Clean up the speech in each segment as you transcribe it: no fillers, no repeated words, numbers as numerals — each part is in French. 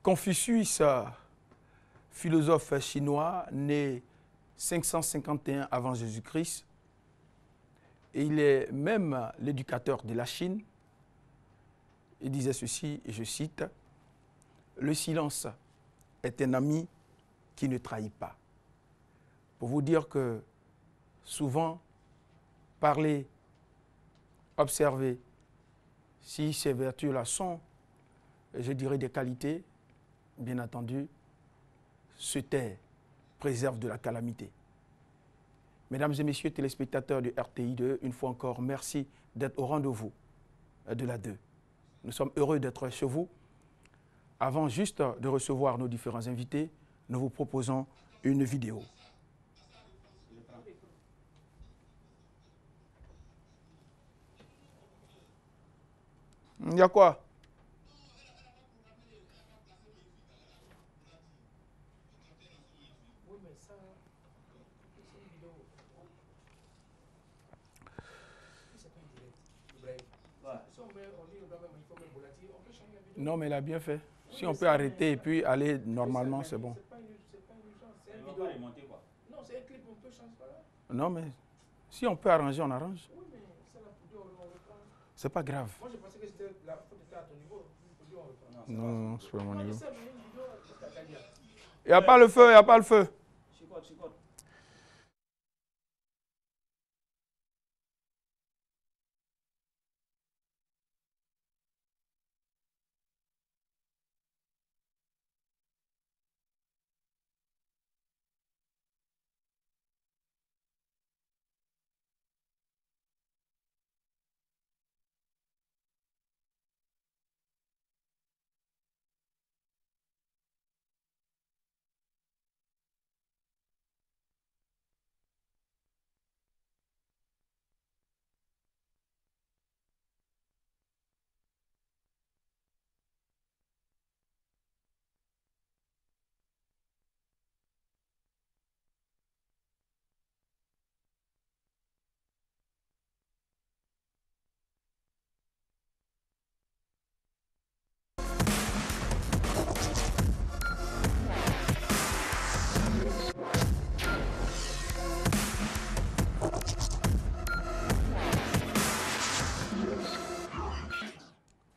Confucius, philosophe chinois, né 551 avant Jésus-Christ, et il est même l'éducateur de la Chine. Il disait ceci, et je cite, « Le silence est un ami qui ne trahit pas ». Pour vous dire que souvent, parler, observer, si ces vertus-là sont, je dirais, des qualités, bien entendu, se taire préserve de la calamité. Mesdames et messieurs téléspectateurs du RTI2, une fois encore, merci d'être au rendez-vous de la 2. Nous sommes heureux d'être chez vous. Avant juste de recevoir nos différents invités, nous vous proposons une vidéo. Il y a quoi? Non, mais il a bien fait. Si on peut arrêter et puis aller normalement, c'est bon. Non, mais si on peut arranger, on arrange. C'est pas grave. Non, non, c'est pas mon niveau. Il n'y a pas le feu, il n'y a pas le feu.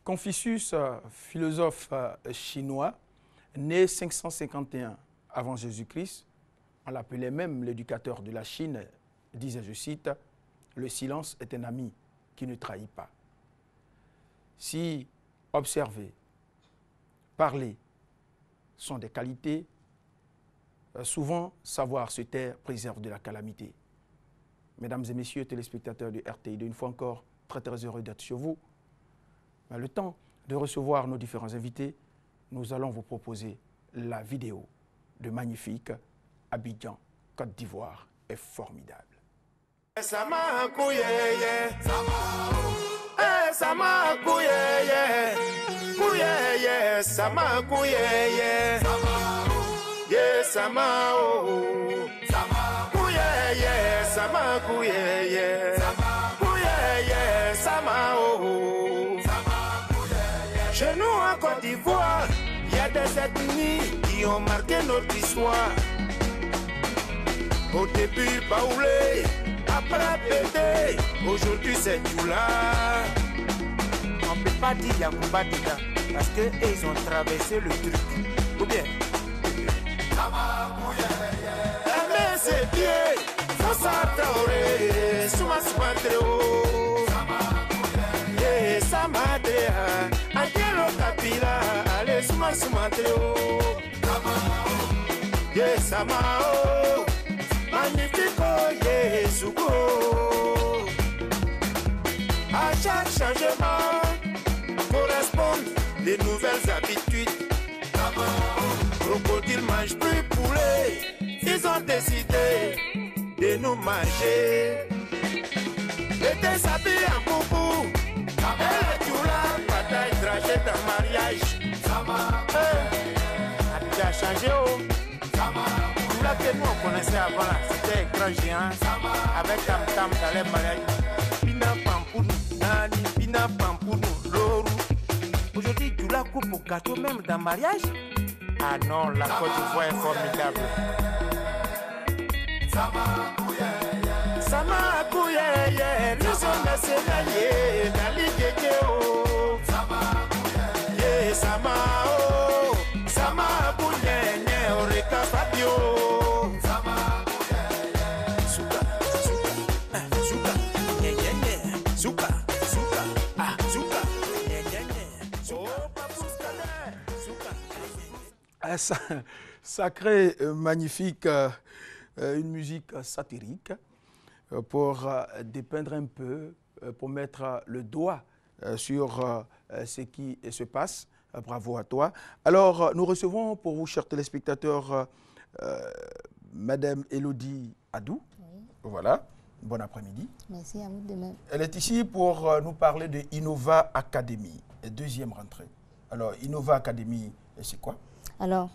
Confucius, philosophe chinois, né 551 avant Jésus-Christ, on l'appelait même l'éducateur de la Chine, disait, je cite, « Le silence est un ami qui ne trahit pas ». Si observer, parler sont des qualités, souvent savoir se taire préserve de la calamité. Mesdames et messieurs téléspectateurs du RTI, une fois encore, très très heureux d'être chez vous. Le temps de recevoir nos différents invités, nous allons vous proposer la vidéo de magnifique Abidjan, Côte d'Ivoire est formidable. Chez nous en Côte d'Ivoire, il y a des ethnies qui ont marqué notre histoire. Au début, Baoulé, après Pété, aujourd'hui c'est Djoula. On ne peut pas dire Yacouba Dida, parce qu'ils ont traversé le truc. Ou bien mais c'est bien, Fossa Traoré, Souma Soumatreo, Samadea. Kapila, allez, souma Mateo. Yes, Samao, magnifique, yes, Souko. À chaque changement correspondent des nouvelles habitudes. Crocodile mange plus poulet, ils ont décidé de nous manger. L'été s'habille en poupou, elle est tout là, bataille, trajet d'un mariage. A changé, oh. Tout là que nous on connaissait avant là, c'était un grand géant avec tam tam dans les mariages. Pina Pampoun, Nani, Pina Pampoun, Lorou. Aujourd'hui, tu la coupe au gâteau même dans le mariage. Ah non, la Côte d'Ivoire est formidable. Sama Kouyeye, nous sommes à Sénaye, Dali Djekeo. Sama oh, Sama Kouyeye, Oreka Fabio. Souka, souka, souka, nye, souka, souka, souka, nye, souka. Sacré, magnifique, une musique satirique pour dépeindre un peu, pour mettre le doigt sur ce qui se passe. Bravo à toi. Alors, nous recevons pour vous, chers téléspectateurs, Madame Elodie Adou. Oui. Voilà. Bon après-midi. Merci à vous de même. Elle est ici pour nous parler de Innova Academy, deuxième rentrée. Alors, Innova Academy, c'est quoi? Alors,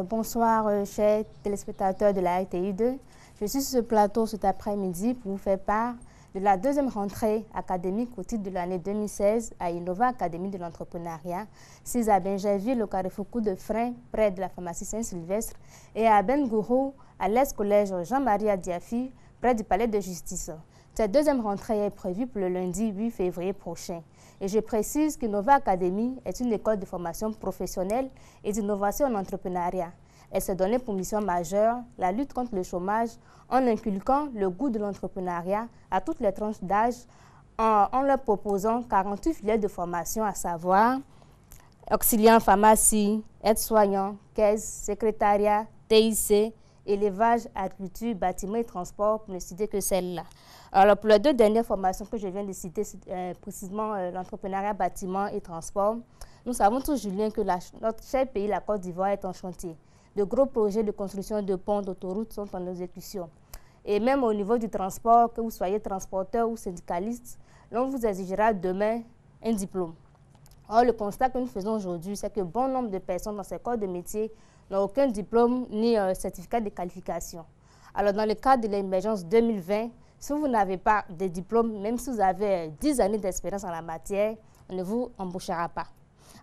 bonsoir, chers téléspectateurs de la RTI2. Je suis sur ce plateau cet après-midi pour vous faire part de la deuxième rentrée académique au titre de l'année 2016 à Innova Académie de l'entrepreneuriat, 6 à Benjerville, au Carrefour Coup de Frein, près de la pharmacie Saint-Sylvestre, et à Ben-Gourou, à l'Est-Collège Jean-Marie Adiafi, près du Palais de Justice. Cette deuxième rentrée est prévue pour le lundi 8 février prochain. Et je précise qu'Innova Academy est une école de formation professionnelle et d'innovation en entrepreneuriat. Elle s'est donnée pour mission majeure la lutte contre le chômage en inculquant le goût de l'entrepreneuriat à toutes les tranches d'âge en leur proposant 48 filières de formation, à savoir auxiliaire en pharmacie, aide-soignant, caisse, secrétariat, TIC, élevage, agriculture, bâtiment et transport, pour ne citer que celle-là. Alors, pour les deux dernières formations que je viens de citer, précisément l'entrepreneuriat, bâtiment et transport, nous savons tous, Julien, que notre cher pays, la Côte d'Ivoire, est en chantier. De gros projets de construction de ponts, d'autoroutes sont en exécution. Et même au niveau du transport, que vous soyez transporteur ou syndicaliste, l'on vous exigera demain un diplôme. Or, le constat que nous faisons aujourd'hui, c'est que bon nombre de personnes dans ces corps de métier n'ont aucun diplôme ni certificat de qualification. Alors, dans le cadre de l'émergence 2020, si vous n'avez pas de diplôme, même si vous avez 10 années d'expérience en la matière, on ne vous embauchera pas.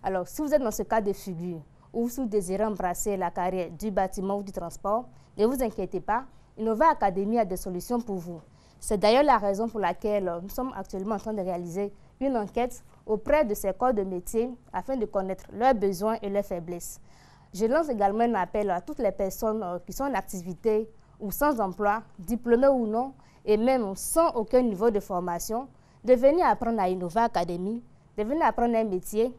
Alors, si vous êtes dans ce cas de figure, ou si vous désirez embrasser la carrière du bâtiment ou du transport, ne vous inquiétez pas, Innova Academy a des solutions pour vous. C'est d'ailleurs la raison pour laquelle nous sommes actuellement en train de réaliser une enquête auprès de ces corps de métier afin de connaître leurs besoins et leurs faiblesses. Je lance également un appel à toutes les personnes qui sont en activité ou sans emploi, diplômées ou non, et même sans aucun niveau de formation, de venir apprendre à Innova Academy, de venir apprendre un métier,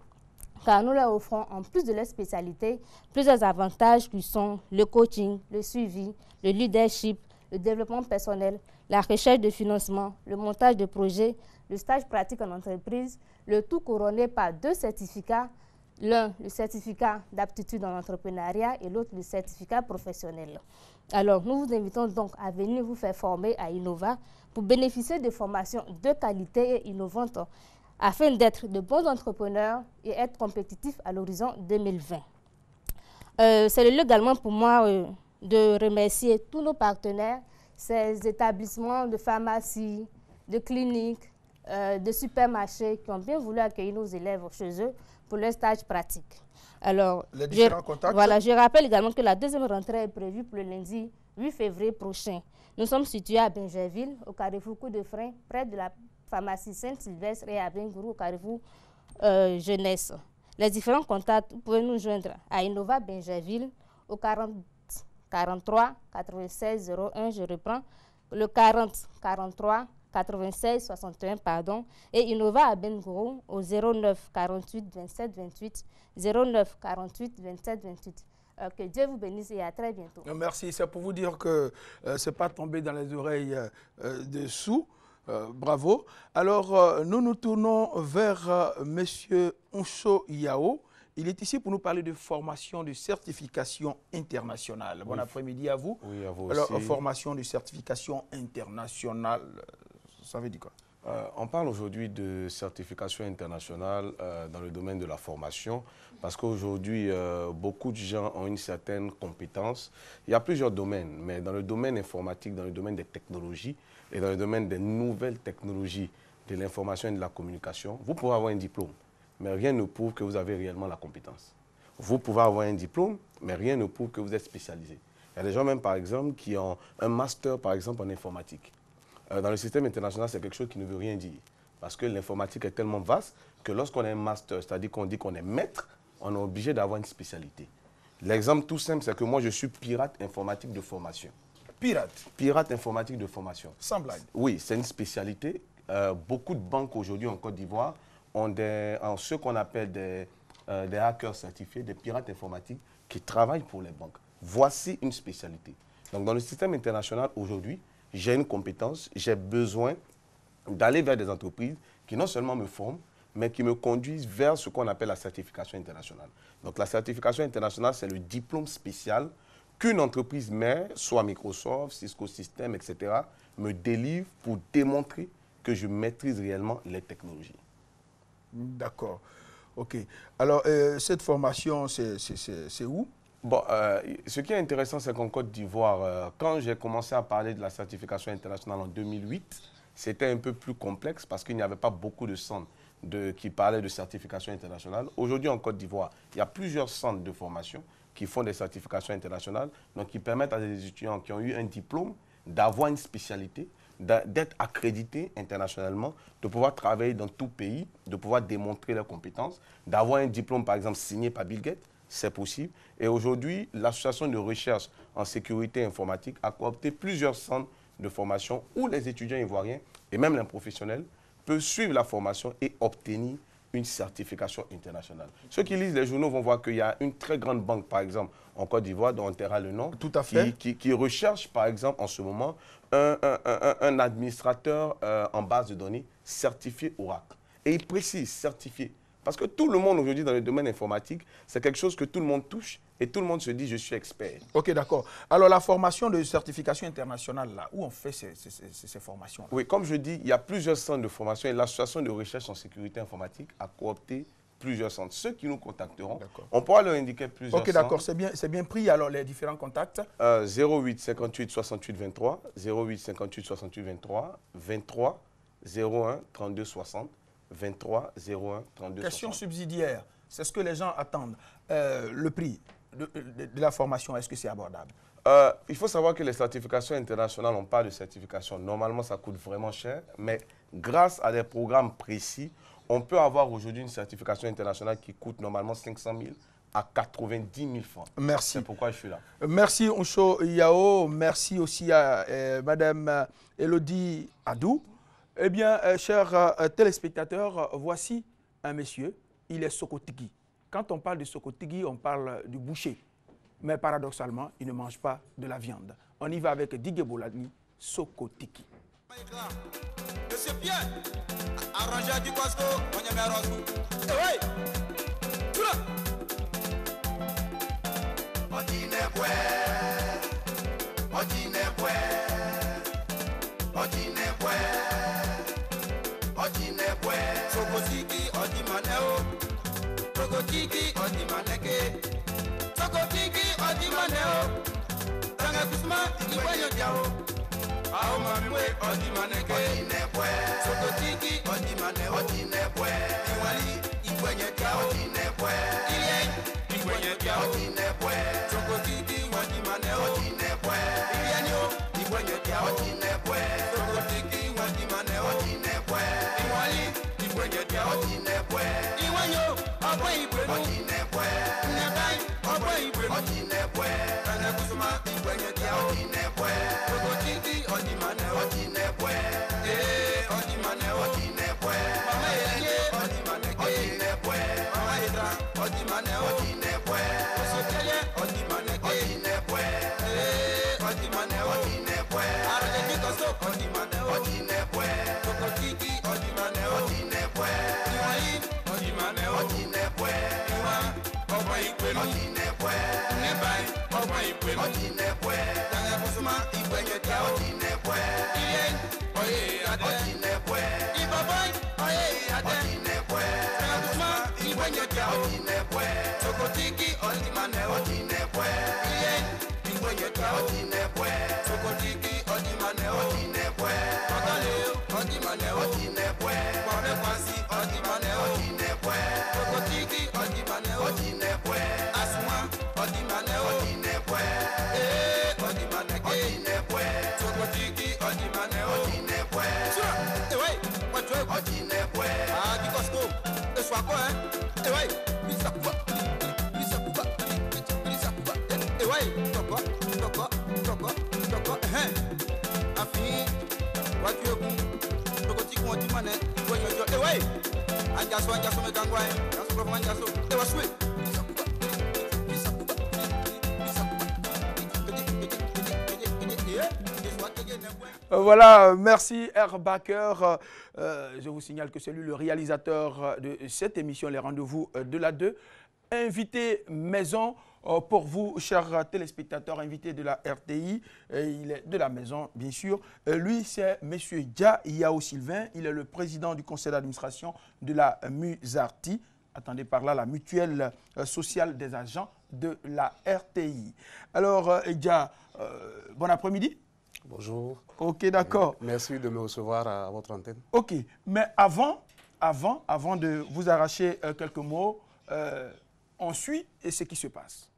car nous leur offrons, en plus de leur spécialité, plusieurs avantages qui sont le coaching, le suivi, le leadership, le développement personnel, la recherche de financement, le montage de projets, le stage pratique en entreprise, le tout couronné par 2 certificats, l'un, le certificat d'aptitude en entrepreneuriat et l'autre, le certificat professionnel. Alors, nous vous invitons donc à venir vous faire former à Innova pour bénéficier de formations de qualité et innovantes afin d'être de bons entrepreneurs et être compétitifs à l'horizon 2020. C'est le lieu également pour moi de remercier tous nos partenaires, ces établissements de pharmacie, de cliniques, de supermarchés qui ont bien voulu accueillir nos élèves chez eux pour leur stage pratique. Alors, je rappelle également que la deuxième rentrée est prévue pour le lundi 8 février prochain. Nous sommes situés à Benjerville, au Carrefour Coup de Frein, près de la pharmacie Saint-Sylvestre, et à Ben-Gourou, au Carrefour Jeunesse. Les différents contacts, vous pouvez nous joindre à Innova Benjerville au 43 96 01, je reprends, le 43 96 61, pardon, et Innova à Ben-Gourou au 09 48 27 28, 09 48 27 28. Que Dieu vous bénisse et à très bientôt. Merci, c'est pour vous dire que ce n'est pas tombé dans les oreilles dessous. Bravo. Alors, nous nous tournons vers M. Oncho Yao. Il est ici pour nous parler de formation de certification internationale. Bon après-midi à vous. Oui, à vous alors, aussi. Formation de certification internationale, ça veut dire quoi? On parle aujourd'hui de certification internationale dans le domaine de la formation parce qu'aujourd'hui, beaucoup de gens ont une certaine compétence. Il y a plusieurs domaines, mais dans le domaine informatique, dans le domaine des technologies et dans le domaine des nouvelles technologies de l'information et de la communication, vous pouvez avoir un diplôme, mais rien ne prouve que vous avez réellement la compétence. Vous pouvez avoir un diplôme, mais rien ne prouve que vous êtes spécialisé. Il y a des gens même, par exemple, qui ont un master, par exemple, en informatique. Dans le système international, c'est quelque chose qui ne veut rien dire. Parce que l'informatique est tellement vaste que lorsqu'on a un master, c'est-à-dire qu'on dit qu'on est maître, on est obligé d'avoir une spécialité. L'exemple tout simple, c'est que moi, je suis pirate informatique de formation. Pirate? Pirate informatique de formation. Sans blague. Oui, c'est une spécialité. Beaucoup de banques aujourd'hui en Côte d'Ivoire ont ce qu'on appelle des hackers certifiés, des pirates informatiques qui travaillent pour les banques. Voici une spécialité. Donc, dans le système international, aujourd'hui, j'ai une compétence, j'ai besoin d'aller vers des entreprises qui non seulement me forment, mais qui me conduisent vers ce qu'on appelle la certification internationale. Donc, la certification internationale, c'est le diplôme spécial qu'une entreprise mère, soit Microsoft, Cisco Systems, etc., me délivre pour démontrer que je maîtrise réellement les technologies. D'accord. OK. Alors, cette formation, c'est où? Bon, ce qui est intéressant, c'est qu'en Côte d'Ivoire, quand j'ai commencé à parler de la certification internationale en 2008, c'était un peu plus complexe parce qu'il n'y avait pas beaucoup de centres qui parlaient de certification internationale. Aujourd'hui, en Côte d'Ivoire, il y a plusieurs centres de formation qui font des certifications internationales, donc qui permettent à des étudiants qui ont eu un diplôme d'avoir une spécialité, d'être accrédités internationalement, de pouvoir travailler dans tout pays, de pouvoir démontrer leurs compétences, d'avoir un diplôme, par exemple, signé par Bill Gates, c'est possible. Et aujourd'hui, l'association de recherche en sécurité informatique a coopté plusieurs centres de formation où les étudiants ivoiriens et même les professionnels peuvent suivre la formation et obtenir une certification internationale. Ceux qui lisent les journaux vont voir qu'il y a une très grande banque, par exemple, en Côte d'Ivoire, dont on taira le nom, tout à fait, qui recherche, par exemple, en ce moment, un administrateur en base de données certifié Oracle. Et il précise certifié. Parce que tout le monde aujourd'hui dans le domaine informatique, c'est quelque chose que tout le monde touche et tout le monde se dit je suis expert. OK, d'accord. Alors la formation de certification internationale, là, où on fait ces formations là? Oui, comme je dis, il y a plusieurs centres de formation et l'association de recherche en sécurité informatique a coopté plusieurs centres. Ceux qui nous contacteront, on pourra leur indiquer plusieurs centres. OK, d'accord, c'est bien pris. Alors les différents contacts 08 58 68 23, 08 58 68 23, 23 01 32 60. 23 01 32 Question 60. subsidiaire, c'est ce que les gens attendent. Le prix de la formation, est-ce que c'est abordable? Il faut savoir que les certifications internationales, on parle de certification. Normalement, ça coûte vraiment cher, mais grâce à des programmes précis, on peut avoir aujourd'hui une certification internationale qui coûte normalement 500 000 à 90 000 francs. Merci. C'est pourquoi je suis là. Merci Onsho Yao, merci aussi à Madame Elodie Adou. Eh bien, chers téléspectateurs, voici un monsieur, il est Sokotigi. Quand on parle de Sokotigi, on parle du boucher. Mais paradoxalement, il ne mange pas de la viande. On y va avec Digue Bolani, Sokotigi. Monsieur Pierre, arrangez du Costco, on y met un rosou. Eh oui, tout là. On dit n'est pas, on dit n'est pas, on dit n'est pas. Sokotigi odi maneo, Sokotigi odi maneke, Sokotigi odi maneo, Tanga kusma iwanyo diao, Ao mamwe odi maneke, Sokotigi odi maneo, Iwali iwanyo diao, Ilien iwanyo diao, Sokotigi odi maneo, Ilienyo iwanyo diao, Sokotigi odi maneo, Iwali Iwanyo, ọgbọ́n ìgbẹ́nu, Nẹ́bàá, ọgbọ́n ìgbẹ́nu, Tànà Kùsùmá, ìgbẹ́yẹ díà ó, Sokotigi ọ̀dìmánẹ́ ó, ọ̀dìmánẹ́ ó, Mama Èlé ọ̀dìmánẹ́ ké, Mama Ìdá ọ̀dìmánẹ́ ó, Osokẹ́lẹ́ ọ̀dìmánẹ́ ké, ọ̀dìmánẹ́ ó, Arọ̀jẹ̀kí Kọ́sọ́ ọ̀dìmánẹ́ ó, Sokotigi ọ̀dìmánẹ́ ó, Iwali ọ̀dìmánẹ́ ó, Iwa ọgbọ́n ìpẹ́lú, Nẹ́bàá ọgbọ́n ìpẹ́lú, Tànà Kùsùmá ìgbẹ́yẹ díà ó, Ilé ọyẹ adé, Ìbọ̀bọ̀ ọyẹ adé, Tànà Kùsùmá ìgbẹ́yẹ díà ó, Sokotigi ọ̀dìmánẹ́ ó, Ilé ìgbẹ́yẹ díà ó, Sokotigi ọ̀dìmánẹ́ ó, Ọ̀gọ́lẹ̀ ọ̀dìmánẹ́ ó, Pọ̀rẹ́ Kwasi ọ̀dìmánẹ́ ó, Sokotigi ọ̀dìmánẹ́ ó, encore, hein. Et ouais, et ouais, Voilà, merci Herbacker. Je vous signale que c'est lui le réalisateur de cette émission, Les Rendez-vous de la 2. Invité maison pour vous, chers téléspectateurs, invité de la RTI. Il est de la maison, bien sûr. Lui, c'est M. Dia Yao Sylvain. Il est le président du conseil d'administration de la MUSARTI. Attendez par là, la mutuelle sociale des agents de la RTI. Alors, Dia, bon après-midi. Bonjour. Ok, d'accord. Merci de me recevoir à votre antenne. Ok, mais avant de vous arracher quelques mots, on suit et ce qui se passe.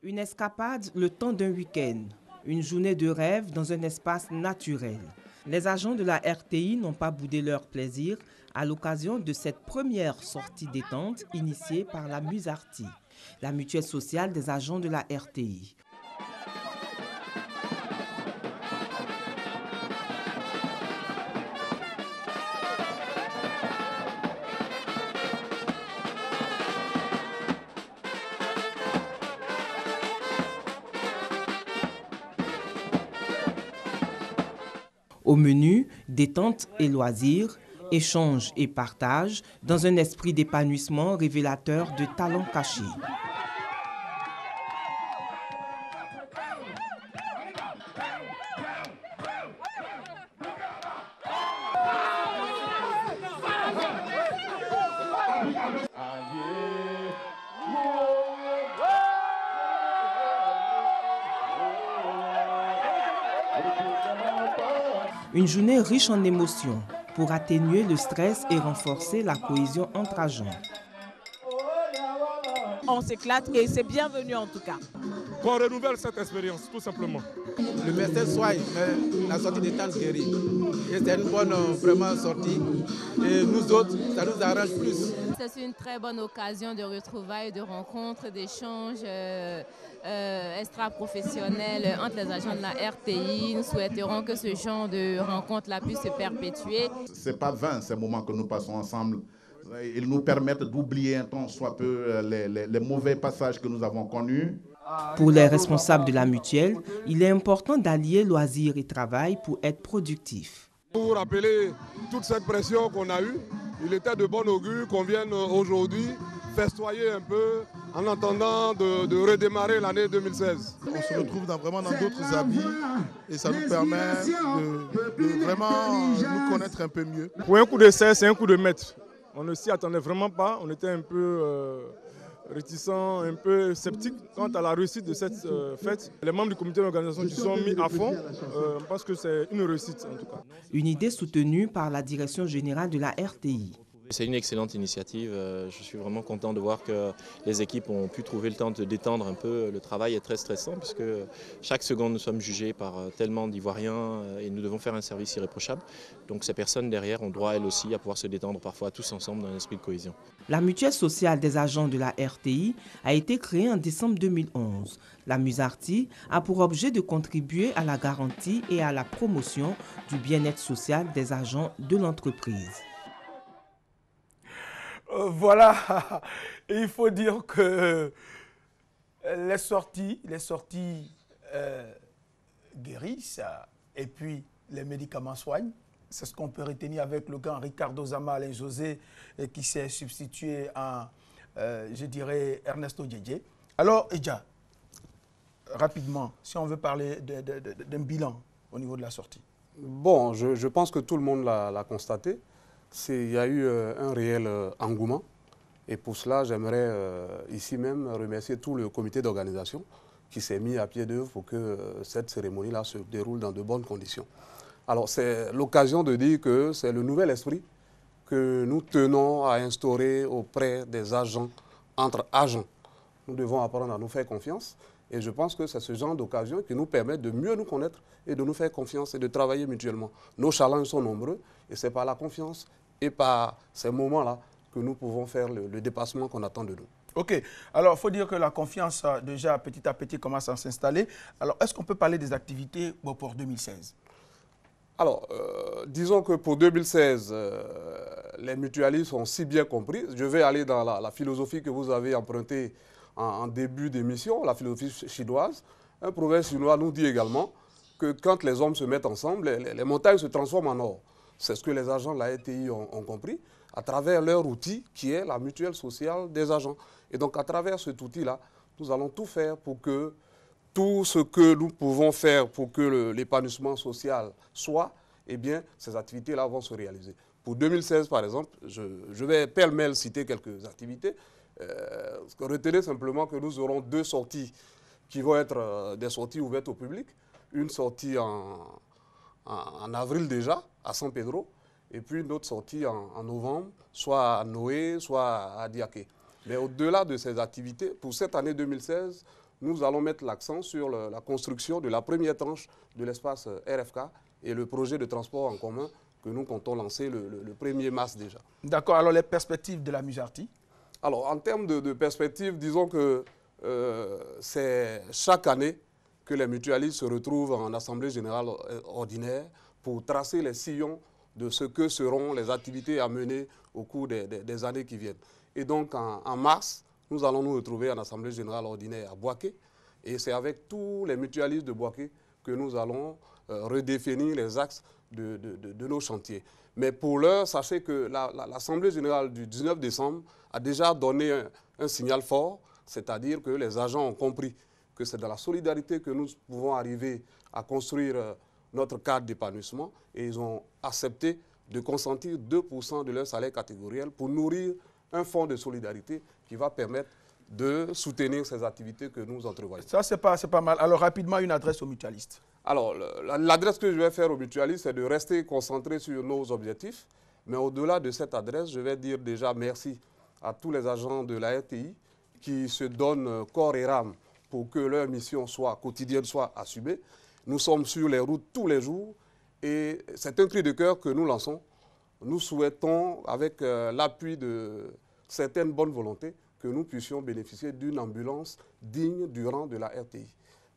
Une escapade le temps d'un week-end, une journée de rêve dans un espace naturel. Les agents de la RTI n'ont pas boudé leur plaisir à l'occasion de cette première sortie détente initiée par la MUSARTI, la mutuelle sociale des agents de la RTI. Au menu, détente et loisirs, échange et partage, dans un esprit d'épanouissement révélateur de talents cachés. Une journée riche en émotions pour atténuer le stress et renforcer la cohésion entre agents. On s'éclate et c'est bienvenu en tout cas. Qu'on renouvelle cette expérience, tout simplement. Le message soit, mais la sortie des temps guérit. Et c'est une bonne vraiment sortie. Et nous autres, ça nous arrange plus. C'est une très bonne occasion de retrouvailles, de rencontres, d'échanges extra-professionnels entre les agents de la RTI. Nous souhaiterons que ce genre de rencontres-là puisse se perpétuer. Ce n'est pas vain ces moments que nous passons ensemble. Ils nous permettent d'oublier un temps soit peu les mauvais passages que nous avons connus. Pour les responsables de la mutuelle, il est important d'allier loisirs et travail pour être productif. Pour rappeler toute cette pression qu'on a eue, il était de bon augure qu'on vienne aujourd'hui festoyer un peu en attendant de redémarrer l'année 2016. On se retrouve vraiment dans d'autres habits et ça nous permet de vraiment nous connaître un peu mieux. Pour un coup d'essai, c'est un coup de maître. On ne s'y attendait vraiment pas, on était un peu réticents, un peu sceptiques quant à la réussite de cette fête. Les membres du comité d'organisation se sont mis à fond parce que c'est une réussite en tout cas. Une idée soutenue par la direction générale de la RTI. C'est une excellente initiative. Je suis vraiment content de voir que les équipes ont pu trouver le temps de détendre un peu. Le travail est très stressant puisque chaque seconde nous sommes jugés par tellement d'Ivoiriens et nous devons faire un service irréprochable. Donc ces personnes derrière ont droit elles aussi à pouvoir se détendre parfois tous ensemble dans un esprit de cohésion. La mutuelle sociale des agents de la RTI a été créée en décembre 2011. La MUSARTI a pour objet de contribuer à la garantie et à la promotion du bien-être social des agents de l'entreprise. Voilà, il faut dire que les sorties guérissent et puis les médicaments soignent. C'est ce qu'on peut retenir avec le grand Ricardo Zama Alain José qui s'est substitué à, je dirais, Ernesto Djedje. Alors, Edja, rapidement, si on veut parler d'un bilan au niveau de la sortie. Bon, je pense que tout le monde l'a constaté. Il y a eu un réel engouement et pour cela, j'aimerais ici même remercier tout le comité d'organisation qui s'est mis à pied d'œuvre pour que cette cérémonie-là se déroule dans de bonnes conditions. Alors, c'est l'occasion de dire que c'est le nouvel esprit que nous tenons à instaurer auprès des agents, entre agents. Nous devons apprendre à nous faire confiance et je pense que c'est ce genre d'occasion qui nous permet de mieux nous connaître et de nous faire confiance et de travailler mutuellement. Nos challenges sont nombreux et c'est par la confiance et par ces moments-là que nous pouvons faire le dépassement qu'on attend de nous. OK. Alors, il faut dire que la confiance, déjà, petit à petit, commence à s'installer. Alors, est-ce qu'on peut parler des activités pour 2016? Alors, disons que pour 2016, les mutualistes ont si bien compris. Je vais aller dans la philosophie que vous avez empruntée en début d'émission, la philosophie chinoise. Un proverbe chinois nous dit également que quand les hommes se mettent ensemble, les montagnes se transforment en or. C'est ce que les agents de la RTI ont compris à travers leur outil qui est la mutuelle sociale des agents. Et donc, à travers cet outil-là, nous allons tout faire pour que tout ce que nous pouvons faire pour que l'épanouissement social soit, eh bien, ces activités-là vont se réaliser. Pour 2016, par exemple, je vais pêle-mêle citer quelques activités. Retenez simplement que nous aurons 2 sorties qui vont être des sorties ouvertes au public. Une sortie en avril déjà, à San Pedro, et puis une autre sortie en novembre, soit à Noé, soit à Diaké. Mais au-delà de ces activités, pour cette année 2016, nous allons mettre l'accent sur la construction de la première tranche de l'espace RFK et le projet de transport en commun que nous comptons lancer le 1er mars déjà. D'accord. Alors, les perspectives de la Musarti? Alors, en termes de perspectives, disons que c'est chaque année que les mutualistes se retrouvent en assemblée générale ordinaire pour tracer les sillons de ce que seront les activités à mener au cours des années qui viennent. Et donc, en mars, nous allons nous retrouver en assemblée générale ordinaire à Boaké. Et c'est avec tous les mutualistes de Boaké que nous allons redéfinir les axes de nos chantiers. Mais pour l'heure, sachez que l'assemblée générale du 19 décembre a déjà donné un signal fort, c'est-à-dire que les agents ont compris que c'est dans la solidarité que nous pouvons arriver à construire notre cadre d'épanouissement, et ils ont accepté de consentir 2% de leur salaire catégoriel pour nourrir un fonds de solidarité qui va permettre de soutenir ces activités que nous entrevoyons. Ça, c'est pas mal. Alors, rapidement, une adresse aux mutualistes. Alors, l'adresse que je vais faire aux mutualistes, c'est de rester concentré sur nos objectifs. Mais au-delà de cette adresse, je vais dire déjà merci à tous les agents de la RTI qui se donnent corps et âme pour que leur mission quotidienne soit assumée. Nous sommes sur les routes tous les jours et c'est un cri de cœur que nous lançons. Nous souhaitons, avec l'appui de certaines bonnes volontés, que nous puissions bénéficier d'une ambulance digne du rang de la RTI.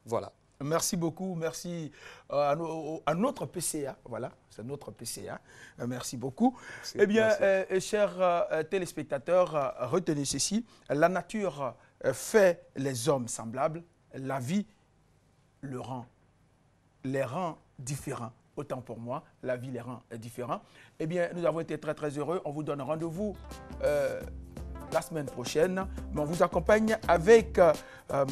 Voilà. Merci beaucoup. Merci à notre PCA. Voilà, c'est notre PCA. Merci beaucoup. Merci, eh bien, chers téléspectateurs, retenez ceci. La nature fait les hommes semblables. La vie les rend différents. Autant pour moi, la vie les rend différents. Eh bien, nous avons été très, très heureux. On vous donne rendez-vous la semaine prochaine. Mais on vous accompagne avec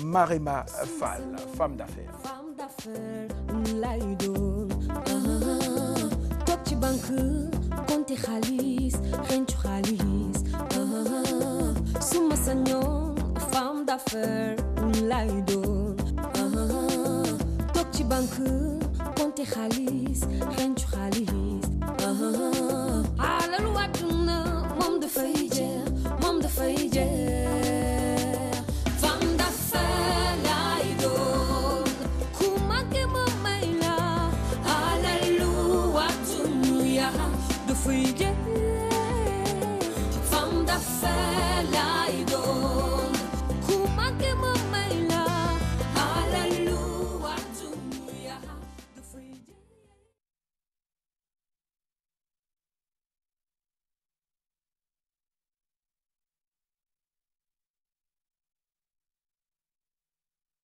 Marema Fall, femme d'affaires. Femme d'affaires, laïdo. Tokchi banku, konte khalis, renchu khalis. Suma sanyon, femme d'affaires, laïdo. Tokchi banku, konte khalis, renchu khalis. Ala luatuna, mom de faïje.